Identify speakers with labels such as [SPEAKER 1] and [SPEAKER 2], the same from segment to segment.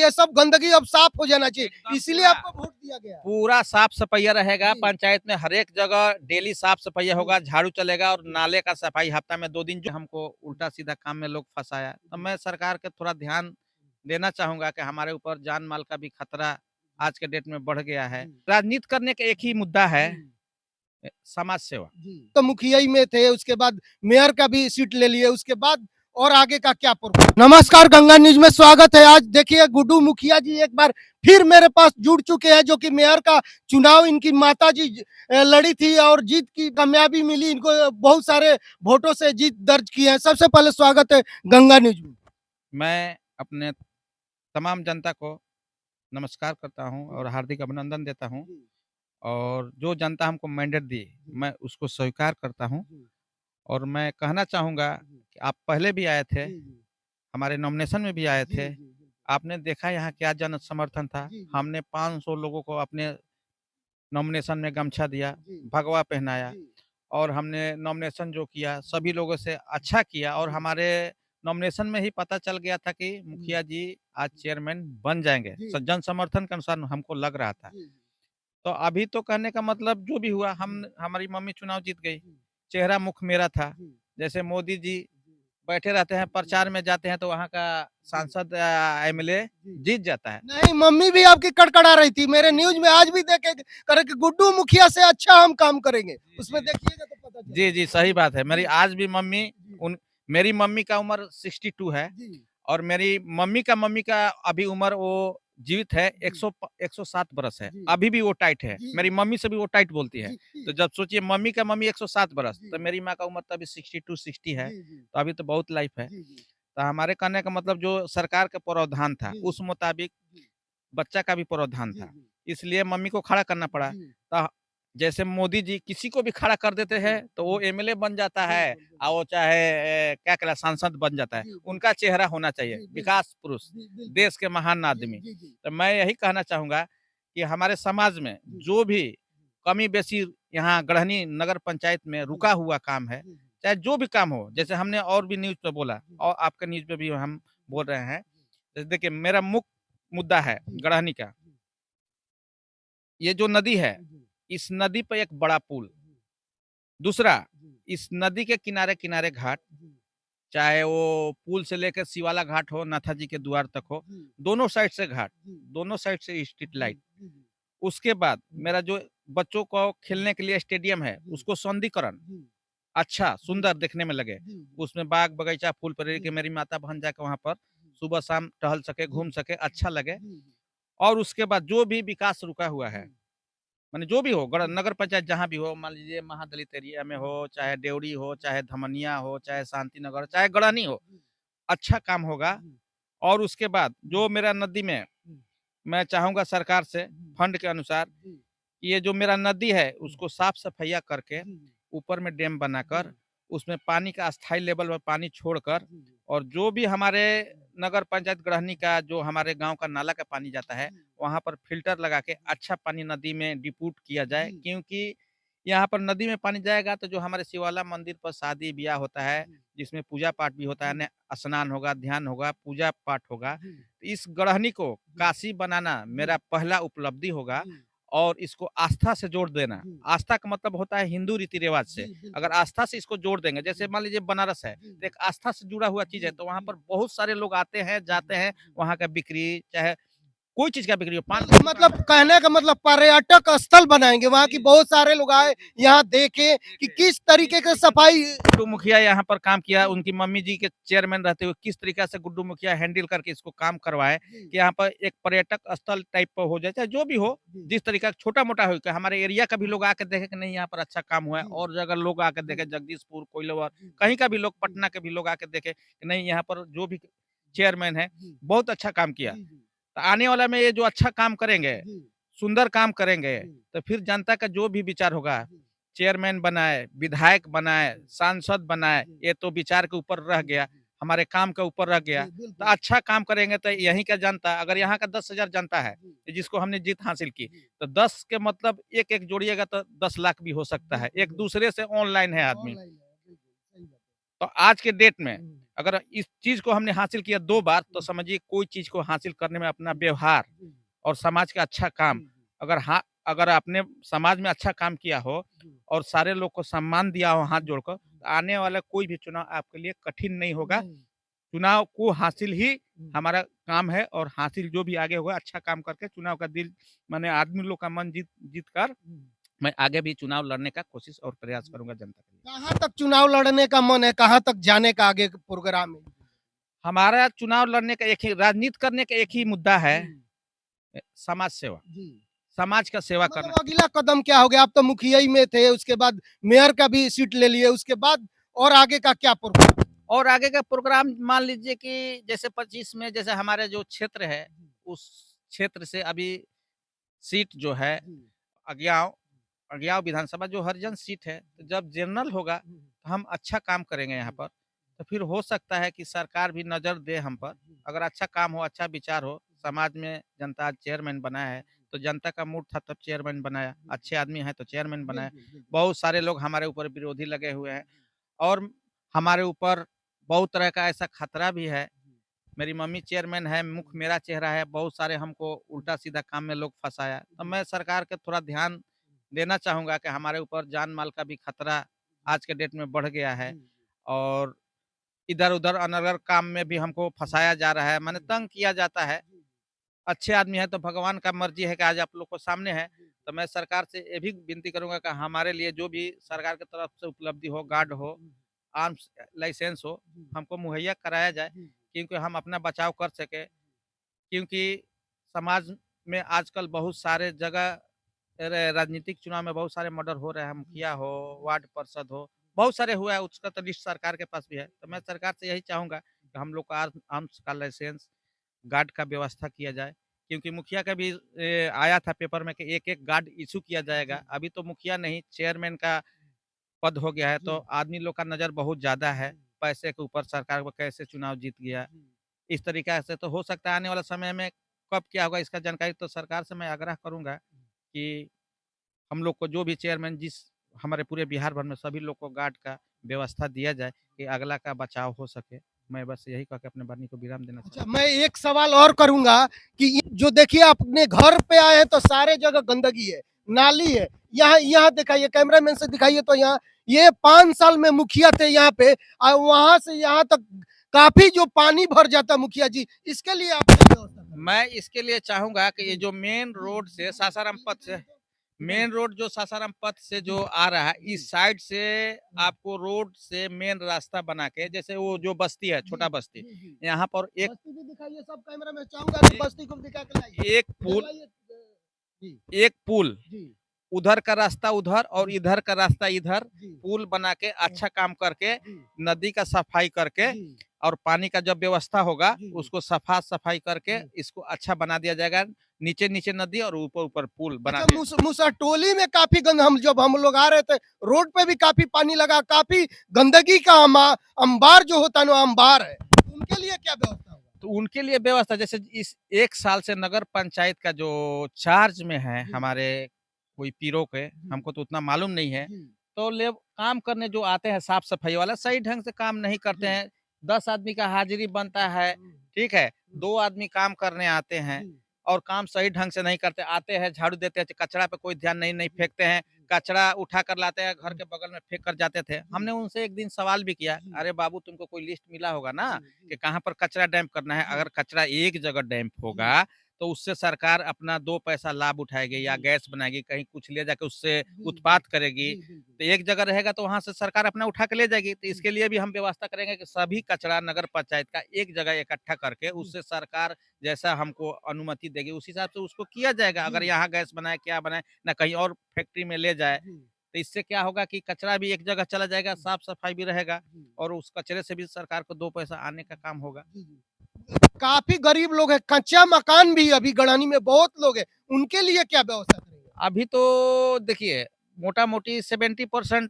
[SPEAKER 1] ये सब गंदगी अब साफ हो जाना चाहिए,
[SPEAKER 2] एकदम
[SPEAKER 1] इसीलिए
[SPEAKER 2] पूरा
[SPEAKER 1] आपको वोट दिया गया।
[SPEAKER 2] पूरा साफ सफाइया रहेगा।
[SPEAKER 1] जी।
[SPEAKER 2] पंचायत में हर एक जगह डेली साफ सफाइया
[SPEAKER 1] जी।
[SPEAKER 2] होगा, झाड़ू चलेगा और
[SPEAKER 1] जी।
[SPEAKER 2] नाले का सफाई हफ्ता में 2 दिन। जो हमको उल्टा सीधा काम में लोग फंसाया, तो मैं सरकार के थोड़ा ध्यान देना चाहूंगा कि हमारे ऊपर जान माल का भी खतरा आज के डेट में बढ़ गया है।
[SPEAKER 1] जी।
[SPEAKER 2] राजनीति करने का एक ही मुद्दा है,
[SPEAKER 1] जी।
[SPEAKER 2] समाज सेवा।
[SPEAKER 1] जी। तो मुखिया ही में थे, उसके बाद मेयर का भी सीट ले लिए, उसके बाद और आगे का क्या प्रोग्राम। नमस्कार, गंगा न्यूज में स्वागत है। आज देखिए गुड्डू मुखिया जी एक बार फिर मेरे पास जुड़ चुके हैं, जो कि मेयर का चुनाव इनकी माता जी लड़ी थी और जीत की कामयाबी मिली इनको, बहुत सारे वोटों से जीत दर्ज की है। सबसे पहले स्वागत है गंगा न्यूज में।
[SPEAKER 2] मैं अपने तमाम जनता को नमस्कार करता हूं और हार्दिक अभिनंदन देता हूं। और जो जनता हमको मैंडेट दी, मैं उसको स्वीकार करता हूं। और मैं कहना चाहूँगा कि आप पहले भी आए थे, हमारे नॉमिनेशन में भी आए थे। आपने देखा यहाँ क्या जन समर्थन था। हमने 500 लोगों को अपने नॉमिनेशन में गमछा दिया, भगवा पहनाया और हमने नॉमिनेशन जो किया सभी लोगों से अच्छा किया। और हमारे नॉमिनेशन में ही पता चल गया था कि मुखिया जी आज चेयरमैन बन जाएँगे। जन समर्थन के अनुसार हमको लग रहा था। तो अभी तो कहने का मतलब जो भी हुआ, हम हमारी मम्मी चुनाव जीत गई। चेहरा मुख मेरा था। जैसे मोदी जी बैठे रहते हैं, प्रचार में जाते हैं तो वहाँ का सांसद एमएलए जीत जाता है।
[SPEAKER 1] नहीं, मम्मी भी आपकी कड़कड़ा रही थी, मेरे न्यूज में आज भी देखे करे कि गुड्डू मुखिया से अच्छा हम काम करेंगे, उसमें देखिएगा तो पता चलेगा।
[SPEAKER 2] जी, जी, सही बात है। मेरी आज भी मम्मी उन मेरी मम्मी का उम्र 62 है और मेरी मम्मी का अभी उम्र वो जीवित है, 107 बरस है। अभी भी वो टाइट है। मेरी मम्मी से भी वो टाइट बोलती है। तो जब सोचिए मम्मी का मम्मी 107 बरस, तो मेरी माँ का उम्र तो अभी 62-60 है। तो अभी तो बहुत लाइफ है। तो हमारे कहने का मतलब जो सरकार का प्रावधान था, उस मुताबिक बच्चा का भी प्रावधान था। इसलिए मम्मी को खड़ा करना पड़ा। तो जैसे मोदी जी किसी को भी खड़ा कर देते हैं तो वो एमएलए बन जाता है और वो चाहे क्या कहलाता सांसद बन जाता है। उनका चेहरा होना चाहिए, विकास पुरुष, देश के महान आदमी। तो मैं यही कहना चाहूँगा कि हमारे समाज में जो भी कमी बेसी यहाँ गढ़हनी नगर पंचायत में रुका हुआ काम है, चाहे जो भी काम हो, जैसे हमने और भी न्यूज़ पे बोला और आपके न्यूज़ पे भी हम बोल रहे हैं। जैसे देखिए मेरा मुख्य मुद्दा है गढ़हनी का। ये जो नदी है, इस नदी पे एक बड़ा पुल। दूसरा, इस नदी के किनारे-किनारे घाट, चाहे वो पुल से लेकर शिवाला घाट हो, नाथा जी के द्वार तक हो, दोनों साइड से घाट, दोनों साइड से स्ट्रीट लाइट। उसके बाद मेरा जो बच्चों को खेलने के लिए स्टेडियम है, उसको सौंदर्यीकरण अच्छा, सुंदर देखने में लगे। उसमें बाग बगीचा, फूल परेरी कि मेरी माता-बहन जाके वहाँ पर सुबह-शाम टहल सके, घूम सके, अच्छा लगे। और उसके बाद जो भी विकास रुका हुआ है, माने जो भी हो नगर पंचायत जहाँ भी हो, मान लीजिए महादलित एरिया में हो, चाहे डेवरी हो, चाहे धमनिया हो, चाहे शांति नगर, चाहे गड़ानी हो, अच्छा काम होगा। और उसके बाद जो मेरा नदी में मैं चाहूँगा सरकार से फंड के अनुसार कि ये जो मेरा नदी है उसको साफ-सफाइया करके ऊपर में डैम बनाकर उसमें पानी का अस्थायी लेवल में पानी छोड़कर और जो भी हमारे नगर पंचायत गढ़हनी का जो हमारे गाँव का नाला का पानी जाता है, वहाँ पर फ़िल्टर लगा के अच्छा पानी नदी में डिप्यूट किया जाए। क्योंकि यहाँ पर नदी में पानी जाएगा तो जो हमारे शिवाला मंदिर पर शादी-ब्याह होता है, जिसमें पूजा-पाठ भी होता है, न स्नान होगा, ध्यान होगा, पूजा-पाठ होगा। इस गढ़हनी को काशी बनाना मेरा पहला उपलब्धि होगा और इसको आस्था से जोड़ देना। आस्था का मतलब होता है हिंदू रीति-रिवाज से। अगर आस्था से इसको जोड़ देंगे, जैसे मान लीजिए बनारस है, तो एक आस्था से जुड़ा हुआ चीज़ है, तो वहाँ पर बहुत सारे लोग आते हैं, जाते हैं, वहाँ का बिक्री चाहे कोई चीज़ का बिक्री हो, पान की
[SPEAKER 1] मतलब
[SPEAKER 2] दुकान हो।
[SPEAKER 1] कहने का मतलब पर्यटक स्थल बनाएंगे, वहाँ की बहुत सारे लोग आए यहाँ देखे कि किस तरीके की सफाई।
[SPEAKER 2] गुड्डू मुखिया यहाँ पर काम किया, उनकी मम्मी जी के चेयरमैन रहते हुए किस तरीके से गुड्डू मुखिया हैंडल करके इसको काम करवाए कि यहाँ पर एक पर्यटक स्थल टाइप पर हो जाए, चाहे जो भी हो, जिस तरीका छोटा-मोटा हो कि हमारे एरिया का भी लोग आके देखे कि नहीं यहाँ पर अच्छा काम हुआ है और अगर लोग आके देखे जगदीशपुर, कोइलवर, कहीं का भी लोग, पटना के भी लोग आके देखे कि नहीं यहाँ पर जो भी चेयरमैन है, बहुत अच्छा काम किया। तो आने वाला में ये जो अच्छा काम करेंगे, सुंदर काम करेंगे, तो फिर जनता का जो भी विचार होगा, चेयरमैन बनाए, विधायक बनाए, सांसद बनाए, ये तो विचार के ऊपर रह गया, हमारे काम के ऊपर रह गया। तो अच्छा काम करेंगे तो यहीं का जनता, अगर यहाँ का 10,000 जनता है, जिसको हमने जीत हासिल की, तो 10 के मतलब 1-1 जोड़िएगा तो 10 लाख भी हो सकता है। एक दूसरे से ऑनलाइन है आदमी। तो आज के डेट में अगर इस चीज को हमने हासिल किया 2 बार, तो समझिए कोई चीज को हासिल करने में अपना व्यवहार और समाज का अच्छा काम, अगर आपने समाज में अच्छा काम किया हो और सारे लोग को सम्मान दिया हो हाथ जोड़कर, तो आने वाला कोई भी चुनाव आपके लिए कठिन नहीं होगा। चुनाव को हासिल ही हमारा काम है, और हासिल जो भी आगे होगा अच्छा काम करके चुनाव का दिल माने आदमी लोग का मन जीत कर मैं आगे भी चुनाव लड़ने का कोशिश और प्रयास करूंगा जनता के लिए।
[SPEAKER 1] कहाँ तक चुनाव लड़ने का मन है, कहाँ तक जाने का आगे प्रोग्राम है?
[SPEAKER 2] हमारा चुनाव लड़ने का एक ही, राजनीति करने का एक ही मुद्दा है, समाज सेवा, समाज का सेवा करना।
[SPEAKER 1] मतलब अगला कदम क्या हो गया? आप तो मुखिया ही में थे, उसके बाद मेयर का भी सीट ले लिए, उसके बाद और आगे का क्या प्रोग्राम?
[SPEAKER 2] और आगे का प्रोग्राम मान लीजिए कि जैसे 25 में जैसे हमारे जो क्षेत्र है, उस क्षेत्र से अभी सीट जो है अज्ञाव अज्ञाव विधानसभा जो हरिजन सीट है, तो जब जनरल होगा तो हम अच्छा काम करेंगे यहाँ पर, तो फिर हो सकता है कि सरकार भी नजर दे हम पर। अगर अच्छा काम हो, अच्छा विचार हो, समाज में जनता आज चेयरमैन बनाया है, तो जनता का मूड था तब चेयरमैन बनाया, अच्छे आदमी है तो चेयरमैन बनाया। बहुत सारे लोग हमारे ऊपर विरोधी लगे हुए हैं, और हमारे ऊपर बहुत तरह का ऐसा खतरा भी है। मेरी मम्मी चेयरमैन है, मुख मेरा चेहरा है, बहुत सारे हमको उल्टा सीधा काम में लोग फंसाया। तो मैं सरकार के थोड़ा ध्यान देना चाहूँगा कि हमारे ऊपर जान माल का भी खतरा आज के डेट में बढ़ गया है, और इधर-उधर अनर्गल काम में भी हमको फंसाया जा रहा है, माने तंग किया जाता है। अच्छे आदमी हैं तो भगवान का मर्ज़ी है कि आज आप लोग को सामने है, तो मैं सरकार से ये भी विनती करूँगा कि हमारे लिए जो भी सरकार की तरफ से उपलब्धि हो, गार्ड हो, आर्म्स लाइसेंस हो, हमको मुहैया कराया जाए, क्योंकि हम अपना बचाव कर सकें। क्योंकि समाज में आजकल बहुत सारे जगह राजनीतिक चुनाव में बहुत सारे मर्डर हो रहे हैं, मुखिया हो, वार्ड पार्षद हो, बहुत सारे हुआ है, उसका तो लिस्ट सरकार के पास भी है। तो मैं सरकार से यही चाहूँगा कि हम लोग को आर्म्स का लाइसेंस, गार्ड का व्यवस्था किया जाए, क्योंकि मुखिया का भी आया था पेपर में कि एक-एक गार्ड इश्यू किया जाएगा। अभी तो मुखिया नहीं, चेयरमैन का पद हो गया है, तो आदमी लोग का नज़र बहुत ज़्यादा है, पैसे के ऊपर सरकार को कैसे चुनाव जीत गया। इस तरीक़ा से तो हो सकता है आने वाला समय में कब क्या होगा इसका जानकारी तो सरकार से मैं आग्रह करूँगा कि हम लोग को जो भी चेयरमैन जिस हमारे पूरे बिहार भर में सभी लोग को गार्ड का व्यवस्था दिया जाए कि अगला का बचाव हो सके। मैं बस यही कह के अपने वाणी को विराम देना
[SPEAKER 1] अच्छा,
[SPEAKER 2] चाहूँगा।
[SPEAKER 1] मैं एक सवाल और करूंगा कि जो देखिए अपने घर पे आए हैं तो सारे जगह गंदगी है, नाली है। यहाँ यहाँ दिखाइए, कैमरामैन से दिखाइए, तो यहाँ ये 5 साल में मुखिया थे यहाँ पे, और वहां से यहाँ तक काफी जो पानी भर जाता मुखिया जी, इसके लिए आप क्या व्यवस्था करें?
[SPEAKER 2] मैं इसके लिए चाहूँगा कि ये जो मेन रोड से सासाराम पथ से मेन रोड जो सासाराम पथ से जो आ रहा है, इस साइड से आपको रोड से मेन रास्ता बना के, जैसे वो जो बस्ती है, छोटा बस्ती, यहाँ पर एक
[SPEAKER 1] बस्ती भी दिखाइए, सब कैमरा में चाहूंगा कि बस्ती को भी दिखा के लाइए।
[SPEAKER 2] एक पुल
[SPEAKER 1] दिलवाइए। जी
[SPEAKER 2] एक पुल
[SPEAKER 1] जी
[SPEAKER 2] उधर का रास्ता उधर और इधर का रास्ता इधर,
[SPEAKER 1] जी
[SPEAKER 2] पुल बना के अच्छा काम करके,
[SPEAKER 1] जी
[SPEAKER 2] नदी का सफाई करके,
[SPEAKER 1] जी
[SPEAKER 2] और पानी का जब व्यवस्था होगा
[SPEAKER 1] जी।
[SPEAKER 2] उसको सफाई करके
[SPEAKER 1] जी।
[SPEAKER 2] इसको अच्छा बना दिया जाएगा। नीचे-नीचे नदी और ऊपर-ऊपर पुल बना
[SPEAKER 1] अच्छा,
[SPEAKER 2] दिया।
[SPEAKER 1] मुसहटोली में काफी गंद, हम जब हम लोग आ रहे थे रोड पे भी काफी पानी लगा, काफी गंदगी का अंबार जो होता है ना, अंबार है, उनके लिए क्या व्यवस्था होगा?
[SPEAKER 2] तो उनके लिए व्यवस्था जैसे इस 1 साल से नगर पंचायत का जो चार्ज में है
[SPEAKER 1] जी
[SPEAKER 2] हमारे कोई पीरों के,
[SPEAKER 1] जी
[SPEAKER 2] हमको तो उतना मालूम नहीं है।
[SPEAKER 1] जी
[SPEAKER 2] तो ले काम करने जो आते हैं साफ-सफाई वाला, सही ढंग से काम नहीं करते
[SPEAKER 1] जी
[SPEAKER 2] हैं। 10 आदमी का हाज़िरी बनता है, ठीक है? 2 आदमी काम करने आते हैं
[SPEAKER 1] जी
[SPEAKER 2] और काम सही ढंग से नहीं करते। आते हैं, झाड़ू देते हैं, कचरा पे कोई ध्यान नहीं
[SPEAKER 1] जी
[SPEAKER 2] फेंकते हैं।
[SPEAKER 1] जी
[SPEAKER 2] कचरा उठा कर लाते हैं, घर
[SPEAKER 1] जी
[SPEAKER 2] के बगल में फेंक कर जाते थे। हमने उनसे एक दिन सवाल भी किया,
[SPEAKER 1] जी
[SPEAKER 2] "अरे बाबू तुमको कोई लिस्ट मिला होगा ना
[SPEAKER 1] जी
[SPEAKER 2] कि
[SPEAKER 1] जी
[SPEAKER 2] कहाँ पर कचरा डंप करना है?
[SPEAKER 1] जी
[SPEAKER 2] अगर कचरा एक जगह डंप
[SPEAKER 1] जी
[SPEAKER 2] होगा, तो उससे सरकार अपना 2 पैसा लाभ उठाएगी या
[SPEAKER 1] जी
[SPEAKER 2] गैस बनाएगी, कहीं कुछ ले जाके उससे
[SPEAKER 1] जी जी
[SPEAKER 2] उत्पाद करेगी।
[SPEAKER 1] जी बिल्कुल।
[SPEAKER 2] तो एक जगह रहेगा तो वहाँ से सरकार अपना उठा के ले जाएगी। तो
[SPEAKER 1] जी
[SPEAKER 2] इसके लिए भी हम व्यवस्था करेंगे कि सभी कचरा नगर पंचायत का एक जगह इकट्ठा करके
[SPEAKER 1] जी
[SPEAKER 2] उससे सरकार जैसा हमको अनुमति देगी उस हिसाब से उसको किया जाएगा। अगर
[SPEAKER 1] जी
[SPEAKER 2] यहाँ गैस बनाए, क्या बनाए, ना कहीं और फैक्ट्री में ले जाए।
[SPEAKER 1] जी
[SPEAKER 2] तो इससे क्या होगा कि कचरा भी एक जगह चला जाएगा,
[SPEAKER 1] जी
[SPEAKER 2] साफ-सफाई भी रहेगा
[SPEAKER 1] जी
[SPEAKER 2] और उस कचरे से भी सरकार को 2 पैसा आने का काम होगा।
[SPEAKER 1] जी जी। काफी गरीब लोग हैं, कच्चा मकान भी अभी गड़ानी में बहुत लोग हैं, उनके लिए क्या व्यवस्था करेंगे?
[SPEAKER 2] अभी तो देखिए मोटा-मोटी 70%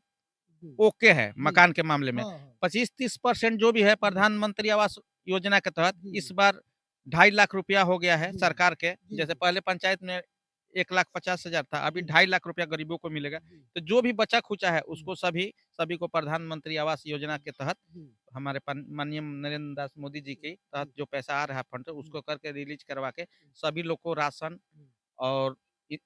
[SPEAKER 1] जी
[SPEAKER 2] ओके है
[SPEAKER 1] जी
[SPEAKER 2] मकान के मामले में।
[SPEAKER 1] हाँ हाँ
[SPEAKER 2] 25-30% जो भी है
[SPEAKER 1] जी
[SPEAKER 2] प्रधानमंत्री आवास योजना के तहत
[SPEAKER 1] जी
[SPEAKER 2] इस बार 2.5 लाख रुपया हो गया है
[SPEAKER 1] जी
[SPEAKER 2] सरकार के।
[SPEAKER 1] जी
[SPEAKER 2] जैसे पहले पंचायत में 1,50,000 था, अभी
[SPEAKER 1] जी।
[SPEAKER 2] 2.5 लाख रुपया गरीबों को मिलेगा। तो जो भी बचा खुचा है उसको सभी को प्रधानमंत्री आवास योजना के तहत
[SPEAKER 1] जी।
[SPEAKER 2] हमारे माननीय नरेंद्र दास मोदी जी के तहत जो पैसा आ रहा है फंड उसको करके रिलीज करवा के सभी लोग को राशन और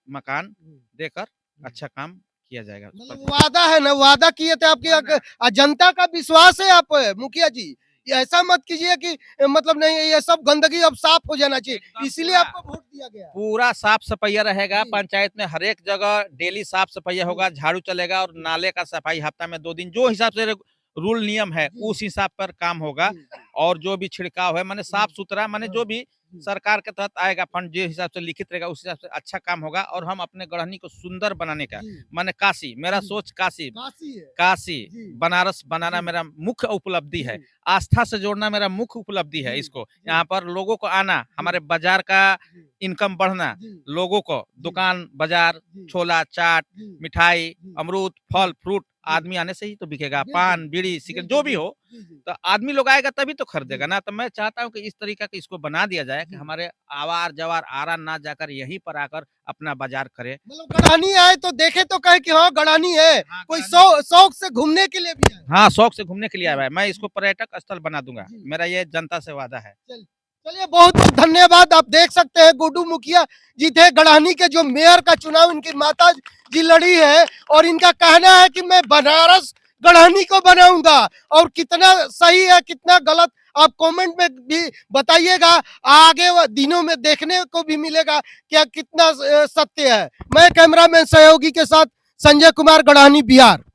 [SPEAKER 2] मकान देकर अच्छा काम किया जाएगा। उस पर
[SPEAKER 1] मतलब वादा है ना, वादा किए थे आपकी
[SPEAKER 2] वादा।
[SPEAKER 1] जनता का विश्वास है आप मुखिया जी। ये ऐसा मत कीजिए कि मतलब नहीं ये सब गंदगी अब साफ हो जाना चाहिए,
[SPEAKER 2] एकदम
[SPEAKER 1] इसीलिए
[SPEAKER 2] पूरा
[SPEAKER 1] आपको वोट दिया गया।
[SPEAKER 2] पूरा साफ सफाइया रहेगा।
[SPEAKER 1] जी।
[SPEAKER 2] पंचायत में हर एक जगह डेली साफ सफाइया होगा, झाड़ू चलेगा और नाले का सफाई हफ्ता में 2 दिन जो हिसाब से रूल नियम है
[SPEAKER 1] जी।
[SPEAKER 2] उस हिसाब पर काम होगा।
[SPEAKER 1] जी, जी।
[SPEAKER 2] और जो भी छिड़काव है माने साफ सुथरा माने जो भी
[SPEAKER 1] जी।
[SPEAKER 2] सरकार के तहत आएगा फंड जिस हिसाब से लिखित रहेगा उस हिसाब से अच्छा काम होगा। और हम अपने गढ़नी को सुंदर बनाने का
[SPEAKER 1] जी।
[SPEAKER 2] माने काशी मेरा
[SPEAKER 1] जी।
[SPEAKER 2] सोच काशी
[SPEAKER 1] काशी है।
[SPEAKER 2] काशी
[SPEAKER 1] जी।
[SPEAKER 2] बनारस बनाना
[SPEAKER 1] जी।
[SPEAKER 2] मेरा मुख्य उपलब्धि है।
[SPEAKER 1] जी।
[SPEAKER 2] आस्था से जोड़ना मेरा मुख्य उपलब्धि है।
[SPEAKER 1] जी।
[SPEAKER 2] इसको
[SPEAKER 1] जी।
[SPEAKER 2] यहाँ पर लोगों को आना, हमारे बाजार का
[SPEAKER 1] जी।
[SPEAKER 2] इनकम बढ़ना,
[SPEAKER 1] जी।
[SPEAKER 2] लोगों को
[SPEAKER 1] जी।
[SPEAKER 2] दुकान बाजार
[SPEAKER 1] जी।
[SPEAKER 2] छोला चाट
[SPEAKER 1] जी।
[SPEAKER 2] मिठाई
[SPEAKER 1] जी।
[SPEAKER 2] अमरूद
[SPEAKER 1] जी।
[SPEAKER 2] फल फ्रूट
[SPEAKER 1] जी।
[SPEAKER 2] आदमी आने से ही तो बिकेगा।
[SPEAKER 1] बिल्कुल।
[SPEAKER 2] पान बीड़ी सिगरेट
[SPEAKER 1] बिल्कुल,
[SPEAKER 2] जो भी हो
[SPEAKER 1] जी, जी।
[SPEAKER 2] तो आदमी लोग आएगा तभी तो खरीदेगा
[SPEAKER 1] जी।
[SPEAKER 2] ना। तो मैं चाहता हूँ कि इस तरीका का इसको बना दिया जाए कि
[SPEAKER 1] जी।
[SPEAKER 2] हमारे आवार जवार आरा ना जाकर यहीं पर आकर अपना बाजार करे।
[SPEAKER 1] मतलब गढ़ानी आए तो देखे तो कहे कि हाँ गढ़ानी है,
[SPEAKER 2] हाँ,
[SPEAKER 1] कोई
[SPEAKER 2] गढ़ानी।
[SPEAKER 1] शौक से घूमने के लिए भी आए।
[SPEAKER 2] हाँ, शौक से घूमने के लिए आया हुआ है। मैं
[SPEAKER 1] जी।
[SPEAKER 2] इसको पर्यटक स्थल बना दूँगा।
[SPEAKER 1] जी।
[SPEAKER 2] मेरा ये जनता से वादा है।
[SPEAKER 1] चलिए बहुत बहुत धन्यवाद। आप देख सकते हैं गुड्डू मुखिया जी थे गढ़ानी के जो मेयर का चुनाव इनकी माता जी लड़ी है और इनका कहना है कि मैं बनारस गढ़ानी को बनाऊंगा। और कितना सही है कितना गलत आप कमेंट में भी बताइएगा, आगे दिनों में देखने को भी मिलेगा क्या कितना सत्य है। मैं कैमरामैन सहयोगी के साथ संजय कुमार, गढ़ानी बिहार।